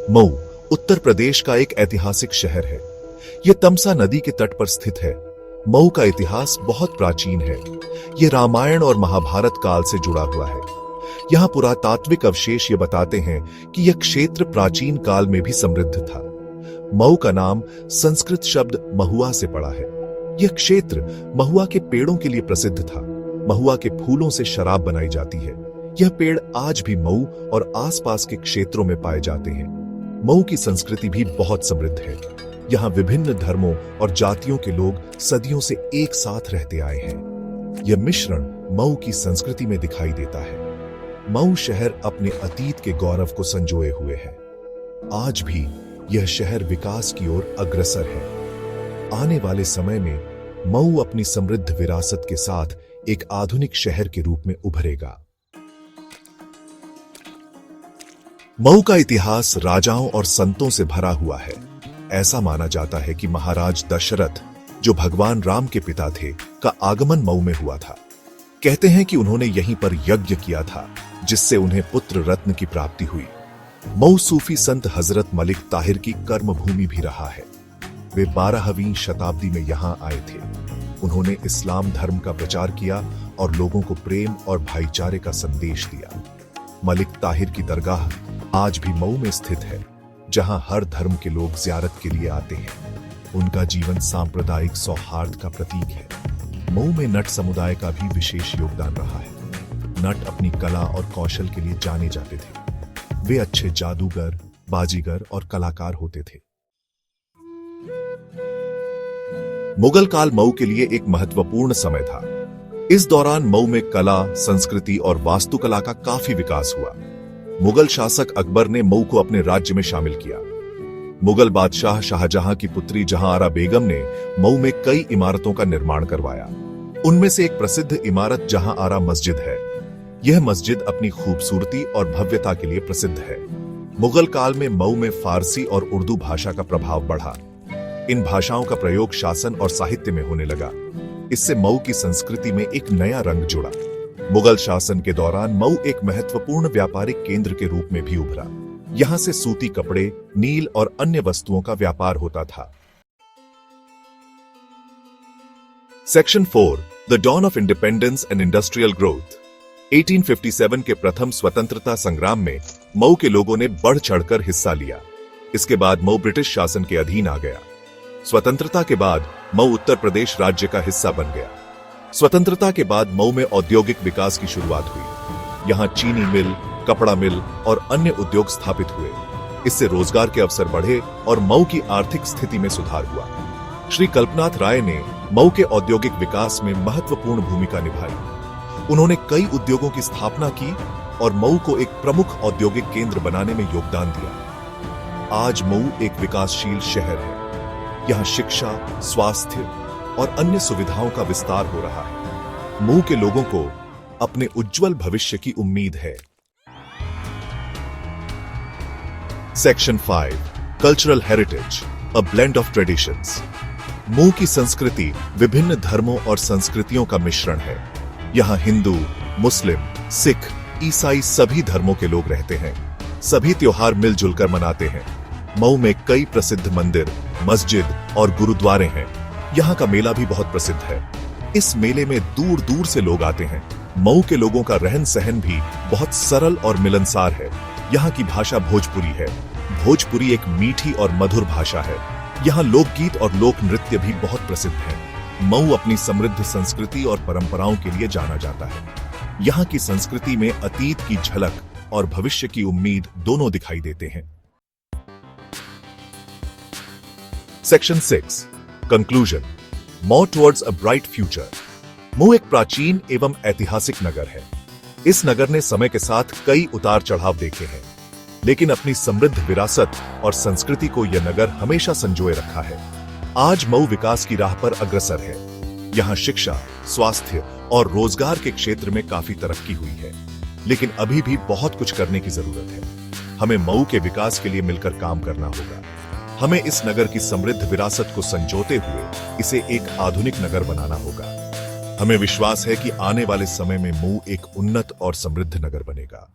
मऊ उत्तर प्रदेश का एक ऐतिहासिक शहर है। यह तमसा नदी के तट पर स्थित है। मऊ का इतिहास बहुत प्राचीन है। यह रामायण और महाभारत काल से जुड़ा हुआ है। यहाँ पुरातात्विक अवशेष ये बताते हैं कि यह क्षेत्र प्राचीन काल में भी समृद्ध था। मऊ का नाम संस्कृत शब्द महुआ से पड़ा है। यह क्षेत्र महुआ के पेड़ों के लिए प्रसिद्ध था। महुआ के फूलों से शराब बनाई जाती है। यह पेड़ आज भी मऊ और आसपास के क्षेत्रों में पाए जाते हैं। मऊ की संस्कृति भी बहुत समृद्ध है। यहाँ विभिन्न धर्मों और जातियों के लोग सदियों से एक साथ रहते आए हैं। यह मिश्रण मऊ की संस्कृति में दिखाई देता है। मऊ शहर अपने अतीत के गौरव को संजोए हुए है। आज भी यह शहर विकास की ओर अग्रसर है। आने वाले समय में मऊ अपनी समृद्ध विरासत के साथ एक आधुनिक शहर के रूप में उभरेगा। मऊ का इतिहास राजाओं और संतों से भरा हुआ है। ऐसा माना जाता है कि महाराज दशरथ, जो भगवान राम के पिता थे, का आगमन मऊ में हुआ था। कहते हैं कि उन्होंने यहीं पर यज्ञ किया था, जिससे उन्हें पुत्र रत्न की प्राप्ति हुई। मऊ सूफी संत हजरत मलिक ताहिर की कर्मभूमि भी रहा है। वे 12वीं शताब्दी में यहां आए थे। उन्होंने इस्लाम धर्म का प्रचार किया और लोगों को प्रेम और भाईचारे का संदेश दिया। मलिक ताहिर की दरगाह आज भी मऊ में स्थित है, जहां हर धर्म के लोग ज़ियारत के लिए आते हैं। उनका जीवन सांप्रदायिक सौहार्द का प्रतीक है। मऊ में नट समुदाय का भी विशेष योगदान रहा है। नट अपनी कला और कौशल के लिए जाने जाते थे। वे अच्छे जादूगर, बाजीगर और कलाकार होते थे। मुगल काल मऊ के लिए एक महत्वपूर्ण समय था। इस दौरान मऊ में कला, संस्कृति और वास्तुकला का काफी विकास हुआ। मुगल शासक अकबर ने मऊ को अपने राज्य में शामिल किया। मुगल बादशाह शाहजहां की पुत्री जहांआरा बेगम ने मऊ में कई इमारतों का निर्माण करवाया। उनमें से एक प्रसिद्ध इमारत जहांआरा मस्जिद है। यह मस्जिद अपनी खूबसूरती और भव्यता के लिए प्रसिद्ध है। मुगल काल में मऊ में फारसी और उर्दू भाषा का प्रभाव बढ़ा। इन भाषाओं का प्रयोग शासन और साहित्य में होने लगा। इससे मऊ की संस्कृति में एक नया रंग जुड़ा। मुगल शासन के दौरान मऊ एक महत्वपूर्ण व्यापारिक केंद्र के रूप में भी उभरा। यहां से सूती कपड़े, नील और अन्य वस्तुओं का व्यापार होता था। Section 4, the dawn of independence and industrial growth. 1857 के प्रथम स्वतंत्रता संग्राम में मऊ के लोगों ने बढ़ चढ़कर हिस्सा लिया। इसके बाद मऊ ब्रिटिश शासन के अधीन आ गया। स्वतंत्रता के बाद मऊ उत्तर प्रदेश राज्य का हिस्सा बन गया। स्वतंत्रता के बाद मऊ में औद्योगिक विकास की शुरुआत हुई। यहाँ चीनी मिल, कपड़ा मिल और अन्य उद्योग स्थापित हुए। इससे रोजगार के अवसर बढ़े और मऊ की आर्थिक स्थिति में सुधार हुआ। श्री कल्पनाथ राय ने मऊ के औद्योगिक विकास में महत्वपूर्ण भूमिका निभाई। उन्होंने कई उद्योगों की स्थापना की और मऊ को एक प्रमुख औद्योगिक केंद्र बनाने में योगदान दिया। आज मऊ एक विकासशील शहर है। यहाँ शिक्षा, स्वास्थ्य और अन्य सुविधाओं का विस्तार हो रहा है। मऊ के लोगों को अपने उज्जवल भविष्य की उम्मीद है। Section 5, cultural heritage, a blend of traditions. Mau की संस्कृति विभिन्न धर्मों और संस्कृतियों का मिश्रण है। यहाँ हिंदू, मुस्लिम, सिख, ईसाई सभी धर्मों के लोग रहते हैं। सभी त्योहार मिलजुल कर मनाते हैं। मऊ में कई प्रसिद्ध मंदिर, मस्जिद और गुरुद्वारे हैं। यहाँ का मेला भी बहुत प्रसिद्ध है। इस मेले में दूर दूर से लोग आते हैं। मऊ के लोगों का रहन सहन भी बहुत सरल और मिलनसार है। यहाँ की भाषा भोजपुरी है। भोजपुरी एक मीठी और मधुर भाषा है। यहाँ लोकगीत और लोक नृत्य भी बहुत प्रसिद्ध है। मऊ अपनी समृद्ध संस्कृति और परंपराओं के लिए जाना जाता है। यहाँ की संस्कृति में अतीत की झलक और भविष्य की उम्मीद दोनों दिखाई देते हैं। Section 6, conclusion, more towards a bright future. Mau एक प्राचीन एवं ऐतिहासिक नगर है। इस नगर ने समय के साथ कई उतार चढ़ाव देखे हैं, लेकिन अपनी समृद्ध विरासत और संस्कृति को यह नगर हमेशा संजोए रखा है। आज मऊ विकास की राह पर अग्रसर है। यहाँ शिक्षा, स्वास्थ्य और रोजगार के क्षेत्र में काफी तरक्की हुई है, लेकिन अभी भी बहुत कुछ करने की जरूरत है। हमें मऊ के विकास के लिए मिलकर काम करना होगा। हमें इस नगर की समृद्ध विरासत को संजोते हुए इसे एक आधुनिक नगर बनाना होगा। हमें विश्वास है कि आने वाले समय में मऊ एक उन्नत और समृद्ध नगर बनेगा।